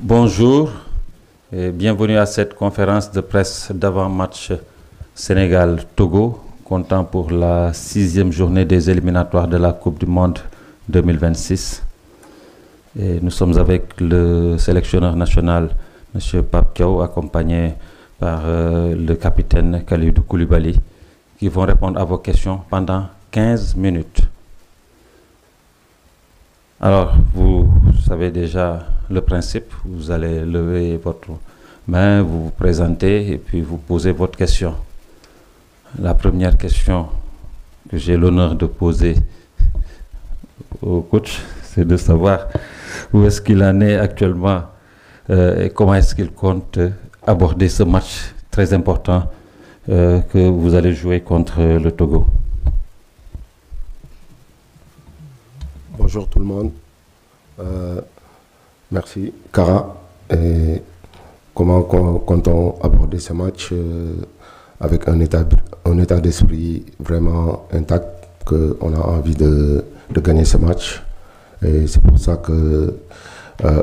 Bonjour et bienvenue à cette conférence de presse d'avant-match Sénégal-Togo, comptant pour la 6e journée des éliminatoires de la Coupe du Monde 2026. Et nous sommes avec le sélectionneur national, M. Pape Thiaw, accompagné par le capitaine Kalidou Koulibaly, qui vont répondre à vos questions pendant 15 minutes. Alors, vous savez déjà le principe, vous allez lever votre main, vous vous présentez et puis vous posez votre question. La première question que j'ai l'honneur de poser au coach, c'est de savoir où est-ce qu'il en est actuellement et comment est-ce qu'il compte aborder ce match très important que vous allez jouer contre le Togo. Bonjour tout le monde. Merci. Kara, et comment comptons aborder ce match avec un état d'esprit vraiment intact, qu'on a envie de gagner ce match. Et c'est pour ça que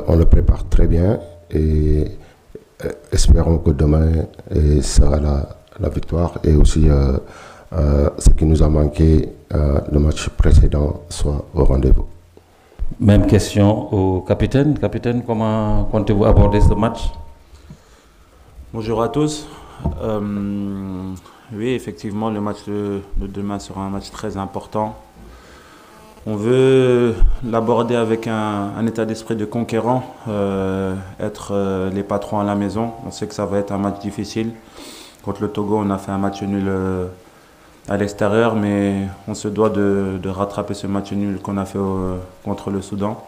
on le prépare très bien et espérons que demain sera la victoire et aussi ce qui nous a manqué le match précédent soit au rendez-vous. Même question au capitaine. Capitaine, comment comptez-vous aborder ce match? Bonjour à tous. Oui, effectivement, le match de demain sera un match très important. On veut l'aborder avec un état d'esprit de conquérant, être les patrons à la maison. On sait que ça va être un match difficile. Contre le Togo, on a fait un match nul à l'extérieur, mais on se doit de rattraper ce match nul qu'on a fait contre le Soudan.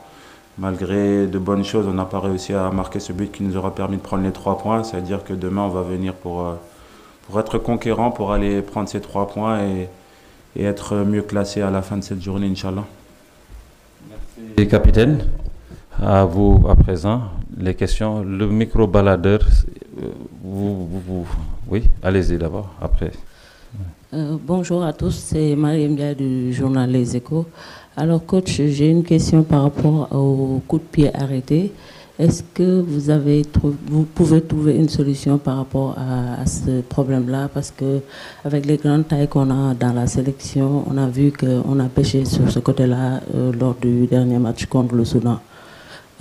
Malgré de bonnes choses, on n'a pas réussi à marquer ce but qui nous aura permis de prendre les 3 points. C'est-à-dire que demain, on va venir pour être conquérant, pour aller prendre ces 3 points et être mieux classé à la fin de cette journée, Inch'Allah. Merci, capitaine. À vous à présent, les questions. Le micro-baladeur, oui, allez-y d'abord, après. Bonjour à tous, c'est Mariam Dia du journal Les Échos. Alors coach, j'ai une question par rapport au coup de pied arrêté. Est-ce que vous pouvez trouver une solution par rapport à ce problème-là? Parce que avec les grandes tailles qu'on a dans la sélection, on a vu qu'on a pêché sur ce côté-là lors du dernier match contre le Soudan.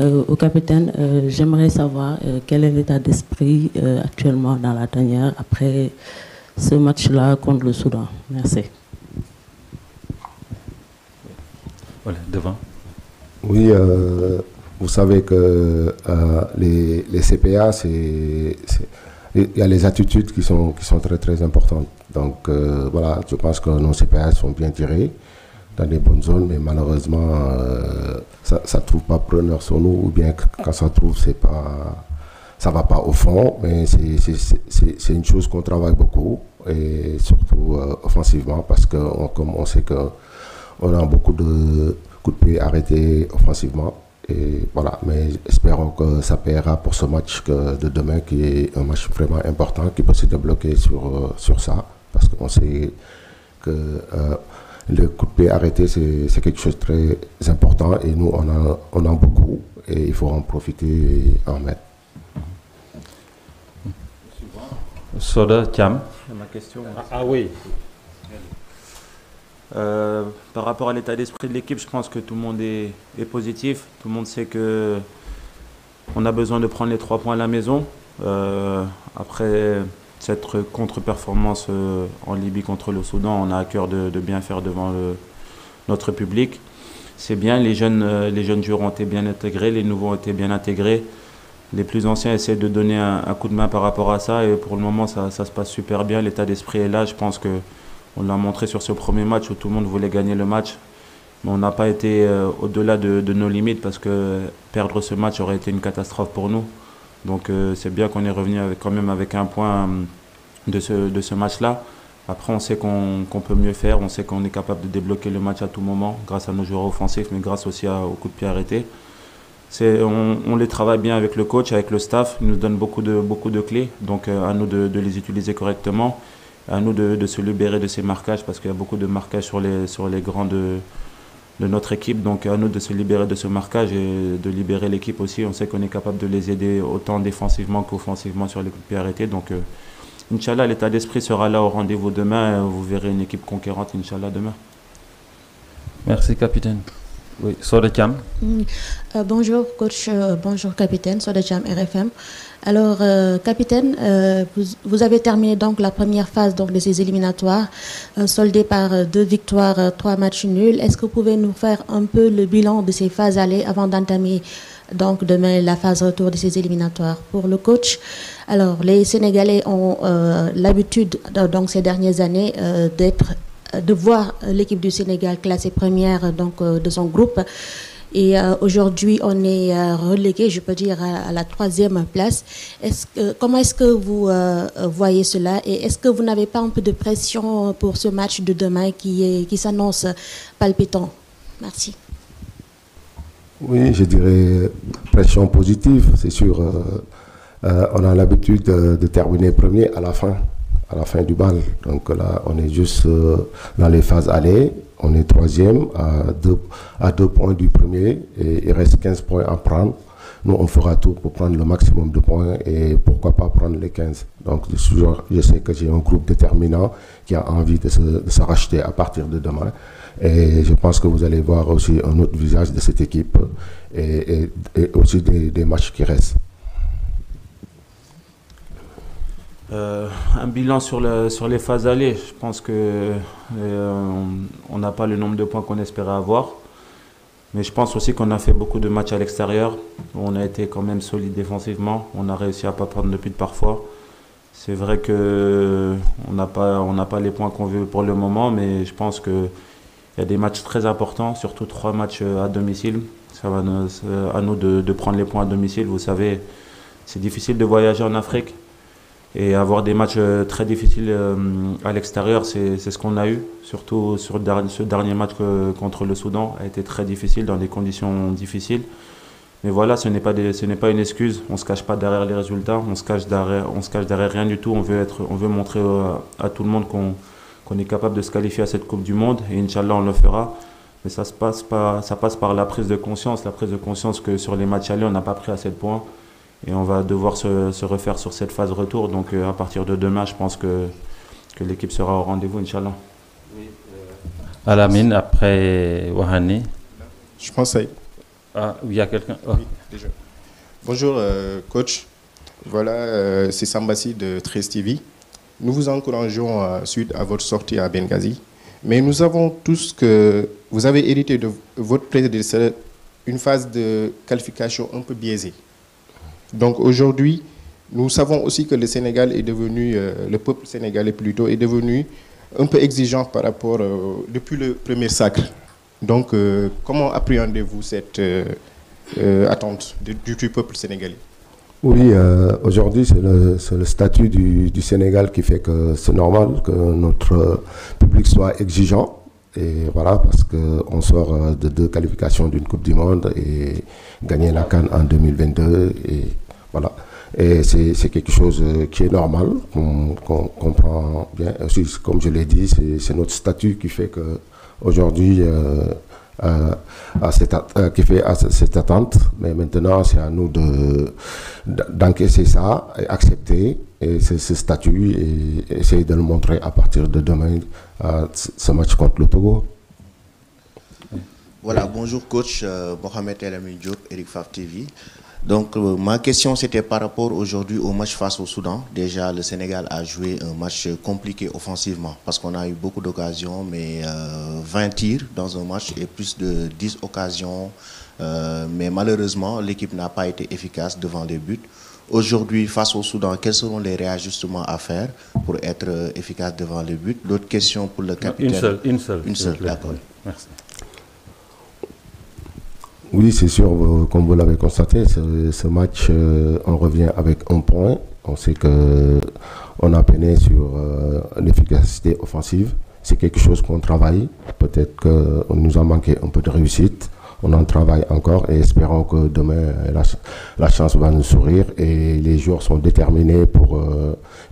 Au capitaine, j'aimerais savoir quel est l'état d'esprit actuellement dans la tanière après ce match-là contre le Soudan. Merci. Voilà, devant. Oui, vous savez que les CPA, il y a les attitudes qui sont très très importantes. Donc voilà, je pense que nos CPA sont bien tirés dans des bonnes zones, mais malheureusement, ça ne trouve pas preneur sur nous, ou bien quand ça trouve, ça va pas au fond, mais c'est une chose qu'on travaille beaucoup, et surtout offensivement, parce que comme on sait qu'on a beaucoup de coups de pied arrêtés offensivement. Et voilà, mais espérons que ça paiera pour ce match de demain, qui est un match vraiment important, qui peut se débloquer sur ça, parce qu'on sait que le coup de pied arrêté, c'est quelque chose de très important, et nous, on a beaucoup, et il faut en profiter et en mettre. Soda Thiam. Ma question. Ah oui. Par rapport à l'état d'esprit de l'équipe, je pense que tout le monde est positif. Tout le monde sait que on a besoin de prendre les 3 points à la maison. Après cette contre-performance en Libye contre le Soudan, on a à cœur de bien faire devant notre public. C'est bien, les jeunes joueurs ont été bien intégrés, les nouveaux ont été bien intégrés. Les plus anciens essaient de donner un coup de main par rapport à ça, et pour le moment ça se passe super bien. L'état d'esprit est là. Je pense qu'on l'a montré sur ce premier match où tout le monde voulait gagner le match. Mais on n'a pas été au-delà de nos limites, parce que perdre ce match aurait été une catastrophe pour nous. Donc c'est bien qu'on est revenu quand même avec un point de ce match-là. Après, on sait qu'on peut mieux faire, on sait qu'on est capable de débloquer le match à tout moment grâce à nos joueurs offensifs, mais grâce aussi au coup de pied arrêté. On les travaille bien avec le coach, avec le staff. Ils nous donnent beaucoup de clés, donc à nous de les utiliser correctement, à nous de se libérer de ces marquages, parce qu'il y a beaucoup de marquages sur les grandes de notre équipe. Donc à nous de se libérer de ce marquage et de libérer l'équipe aussi. On sait qu'on est capable de les aider autant défensivement qu'offensivement sur les coups de pied arrêtés. Donc Inch'Allah, l'état d'esprit sera là au rendez-vous demain. Vous verrez une équipe conquérante, Inch'Allah, demain. Merci, capitaine. Oui, Soda Thiam. Bonjour coach, bonjour capitaine, Soda Thiam RFM. Alors capitaine, vous avez terminé donc la première phase donc, de ces éliminatoires, soldée par 2 victoires, 3 matchs nuls. Est-ce que vous pouvez nous faire un peu le bilan de ces phases allées avant d'entamer donc demain la phase retour de ces éliminatoires? Pour le coach, alors les Sénégalais ont l'habitude donc ces dernières années de voir l'équipe du Sénégal classée première donc, de son groupe. Et aujourd'hui, on est relégué, je peux dire, à la 3e place. Comment est-ce que vous voyez cela? Et est-ce que vous n'avez pas un peu de pression pour ce match de demain qui s'annonce palpitant? Merci. Oui, je dirais pression positive, c'est sûr. On a l'habitude de terminer premier à la fin du bal. Donc là, on est juste dans les phases allées. On est 3e à 2 points du premier et il reste 15 points à prendre. Nous, on fera tout pour prendre le maximum de points et pourquoi pas prendre les 15. Donc, je sais que j'ai un groupe déterminant qui a envie de se racheter à partir de demain. Et je pense que vous allez voir aussi un autre visage de cette équipe et aussi des matchs qui restent. Un bilan sur les phases allées. Je pense que on n'a pas le nombre de points qu'on espérait avoir. Mais je pense aussi qu'on a fait beaucoup de matchs à l'extérieur. On a été quand même solide défensivement. On a réussi à ne pas prendre de buts parfois. C'est vrai qu'on n'a pas les points qu'on veut pour le moment, mais je pense qu'il y a des matchs très importants, surtout 3 matchs à domicile. Ça va à nous de prendre les points à domicile. Vous savez, c'est difficile de voyager en Afrique. Et avoir des matchs très difficiles à l'extérieur, c'est ce qu'on a eu. Surtout sur ce dernier match contre le Soudan a été très difficile, dans des conditions difficiles. Mais voilà, ce n'est pas une excuse. On ne se cache pas derrière les résultats, on se cache derrière rien du tout. On veut montrer à tout le monde qu'on est capable de se qualifier à cette Coupe du Monde. Et Inch'Allah, on le fera. Mais ça passe par la prise de conscience. La prise de conscience que sur les matchs allés, on n'a pas pris assez de points. Et on va devoir se refaire sur cette phase retour. Donc à partir de demain, je pense que l'équipe sera au rendez-vous, Inch'Allah. Oui, Alamine, après Wahani. Je pense il y a quelqu'un. Oh. Oui, déjà. Bonjour, coach. Voilà, c'est Sambassi de 13 TV. Nous vous encourageons suite à votre sortie à Benghazi. Mais nous savons tous que vous avez hérité de votre prédécesseur une phase de qualification un peu biaisée. Donc aujourd'hui, nous savons aussi que le Sénégal est devenu, le peuple sénégalais plutôt, est devenu un peu exigeant par rapport, depuis le premier sacre. Donc comment appréhendez-vous cette attente du peuple sénégalais? Oui, aujourd'hui c'est le statut du Sénégal qui fait que c'est normal que notre public soit exigeant. Et voilà, parce qu'on sort de 2 qualifications d'une Coupe du Monde et gagner la CAN en 2022. Et voilà. Et c'est quelque chose qui est normal, qu'on comprend bien. Aussi, comme je l'ai dit, c'est notre statut qui fait qu'aujourd'hui, qui fait cette attente. Mais maintenant, c'est à nous d'encaisser ça et accepter ce statut et essayer de le montrer à partir de demain, ce match contre le Togo. Voilà, bonjour coach, Mohamed El Amin Diop, Eric Faf TV. Donc ma question c'était par rapport aujourd'hui au match face au Soudan. Déjà le Sénégal a joué un match compliqué offensivement parce qu'on a eu beaucoup d'occasions, mais 20 tirs dans un match et plus de 10 occasions. Mais malheureusement l'équipe n'a pas été efficace devant les buts. Aujourd'hui face au Soudan, quels seront les réajustements à faire pour être efficace devant les buts? L'autre question pour le capitaine. Une seule, d'accord. Merci. Oui, c'est sûr, comme vous l'avez constaté, ce match, on revient avec 1 point. On sait qu'on a peiné sur l'efficacité offensive. C'est quelque chose qu'on travaille. Peut-être qu'on nous a manqué un peu de réussite. on en travaille encore et espérons que demain la chance va nous sourire et les joueurs sont déterminés pour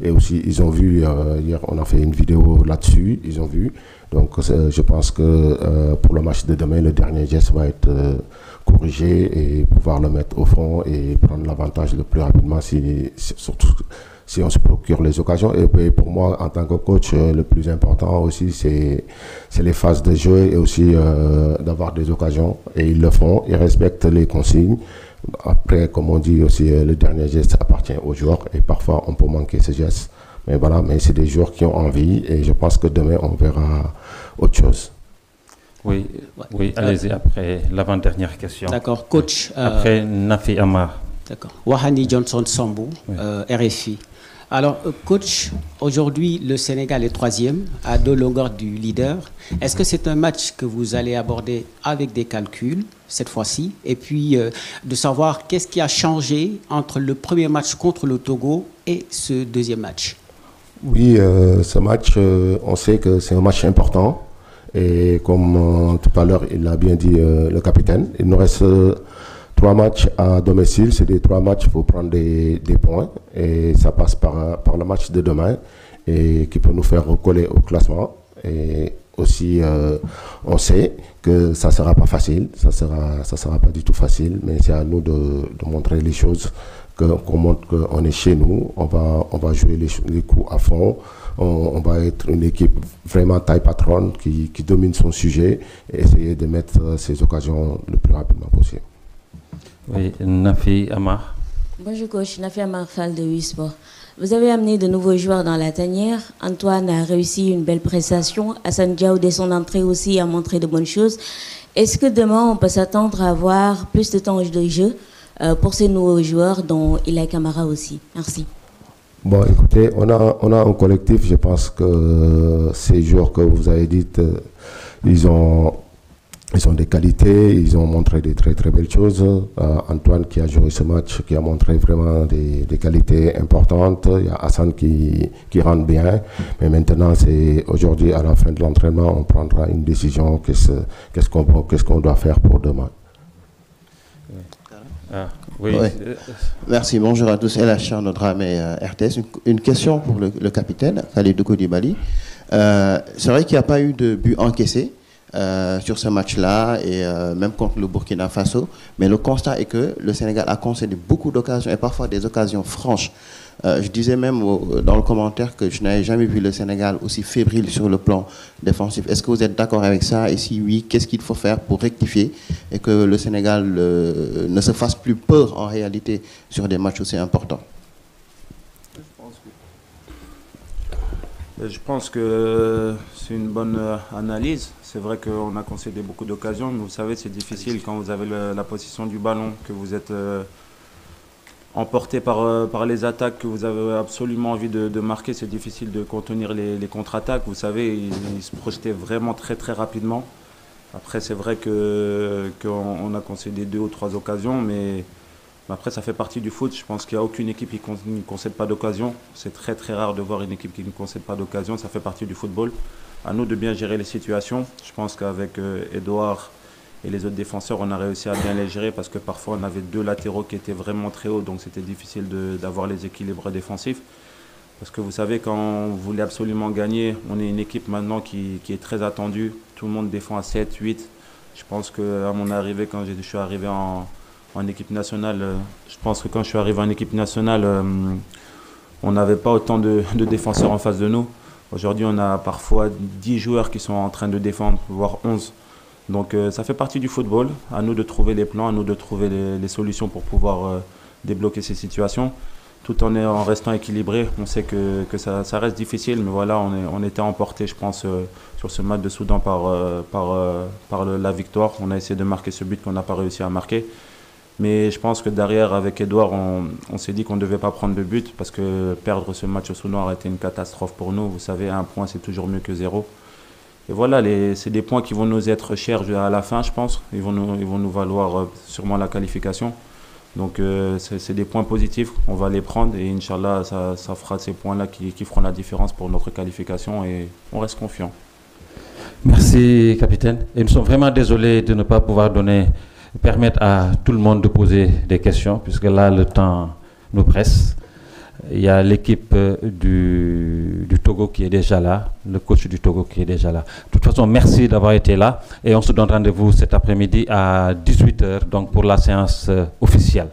et aussi ils ont vu hier on a fait une vidéo là-dessus, ils ont vu, donc je pense que pour le match de demain le dernier geste va être corrigé et pouvoir le mettre au fond et prendre l'avantage le plus rapidement surtout si on se procure les occasions. Et puis pour moi, en tant que coach, le plus important aussi, c'est les phases de jeu et aussi d'avoir des occasions. Et ils le font, ils respectent les consignes. Après, comme on dit aussi, le dernier geste appartient aux joueurs et parfois on peut manquer ce geste. Mais voilà, mais c'est des joueurs qui ont envie et je pense que demain, on verra autre chose. Oui, oui, allez-y après l'avant-dernière question. D'accord, coach. Après Nafi Amar. D'accord. Wahani Johnson Sambou, Oui. RFI. Alors, coach, aujourd'hui, le Sénégal est 3e, à 2 longueurs du leader. Est-ce que c'est un match que vous allez aborder avec des calculs, cette fois-ci? Et puis, de savoir qu'est-ce qui a changé entre le premier match contre le Togo et ce deuxième match? Oui, ce match, on sait que c'est un match important. Et comme tout à l'heure, il l'a bien dit le capitaine, il nous reste 3 matchs à domicile. C'est des 3 matchs, il faut prendre des points. Et ça passe par le match de demain et qui peut nous faire recoller au classement. Et aussi, on sait que ça ne sera pas facile, ça sera pas du tout facile, mais c'est à nous de montrer les choses, qu'on montre qu'on est chez nous, on va jouer les coups à fond. On va être une équipe vraiment taille patronne qui domine son sujet et essayer de mettre ces occasions le plus rapidement possible. Oui, Nafi Amar. Bonjour coach, Nafi Amar Fall de Wisport. Vous avez amené de nouveaux joueurs dans la tanière. Antoine a réussi une belle prestation. Hassan Diaw, dès son entrée aussi, a montré de bonnes choses. Est-ce que demain, on peut s'attendre à avoir plus de temps de jeu pour ces nouveaux joueurs, dont Ilay Kamara aussi? Merci. Bon, écoutez, on a un collectif. Je pense que ces joueurs que vous avez dit, ils ont des qualités, ils ont montré des très très belles choses. Antoine qui a joué ce match, qui a montré vraiment des qualités importantes. Il y a Hassan qui rentre bien. Mais maintenant, c'est aujourd'hui, à la fin de l'entraînement, on prendra une décision. Qu'est-ce qu'on doit faire pour demain. Oui. Ouais. Merci, bonjour à tous. El Achar Nodramé, RTS. Une question pour le capitaine, Khalidou Koulibaly. C'est vrai qu'il n'y a pas eu de but encaissé sur ce match-là, et même contre le Burkina Faso, mais le constat est que le Sénégal a concédé beaucoup d'occasions, et parfois des occasions franches. Je disais même dans le commentaire que je n'avais jamais vu le Sénégal aussi fébrile sur le plan défensif. Est-ce que vous êtes d'accord avec ça? Et si oui, qu'est-ce qu'il faut faire pour rectifier et que le Sénégal ne se fasse plus peur en réalité sur des matchs aussi importants? Je pense que c'est une bonne analyse. C'est vrai qu'on a concédé beaucoup d'occasions, mais vous savez, c'est difficile quand vous avez la possession du ballon, que vous êtes emporté par les attaques, que vous avez absolument envie de marquer. C'est difficile de contenir les contre-attaques. Vous savez, ils se projetaient vraiment très très rapidement. Après, c'est vrai qu'on a concédé 2 ou 3 occasions, mais après, ça fait partie du foot. Je pense qu'il n'y a aucune équipe qui ne concède pas d'occasion. C'est très très rare de voir une équipe qui ne concède pas d'occasion. Ça fait partie du football. À nous de bien gérer les situations. Je pense qu'avec Edouard et les autres défenseurs, on a réussi à bien les gérer parce que parfois on avait 2 latéraux qui étaient vraiment très hauts, donc c'était difficile d'avoir les équilibres défensifs. Parce que vous savez, quand on voulait absolument gagner, on est une équipe maintenant qui est très attendue. Tout le monde défend à 7, 8. Je pense qu'à mon arrivée, quand je suis arrivé en équipe nationale, je pense que quand je suis arrivé en équipe nationale, on n'avait pas autant de défenseurs en face de nous. Aujourd'hui, on a parfois 10 joueurs qui sont en train de défendre, voire 11. Donc ça fait partie du football. À nous de trouver les plans, à nous de trouver les solutions pour pouvoir débloquer ces situations, tout en restant équilibré. On sait que ça reste difficile, mais voilà, on était emporté, je pense, sur ce match de Soudan par la victoire. On a essayé de marquer ce but qu'on n'a pas réussi à marquer. Mais je pense que derrière, avec Edouard, on s'est dit qu'on ne devait pas prendre de but parce que perdre ce match au Soudan aurait été une catastrophe pour nous. Vous savez, 1 point, c'est toujours mieux que 0. Et voilà, c'est des points qui vont nous être chers à la fin, je pense. Ils vont nous valoir sûrement la qualification. Donc, c'est des points positifs. On va les prendre et Inch'Allah, ça fera ces points-là qui feront la différence pour notre qualification et on reste confiant. Merci, capitaine. Et nous sommes vraiment désolés de ne pas pouvoir permettre à tout le monde de poser des questions, puisque là, le temps nous presse. Il y a l'équipe du Togo qui est déjà là, le coach du Togo qui est déjà là. De toute façon, merci d'avoir été là et on se donne rendez-vous cet après-midi à 18h donc pour la séance officielle.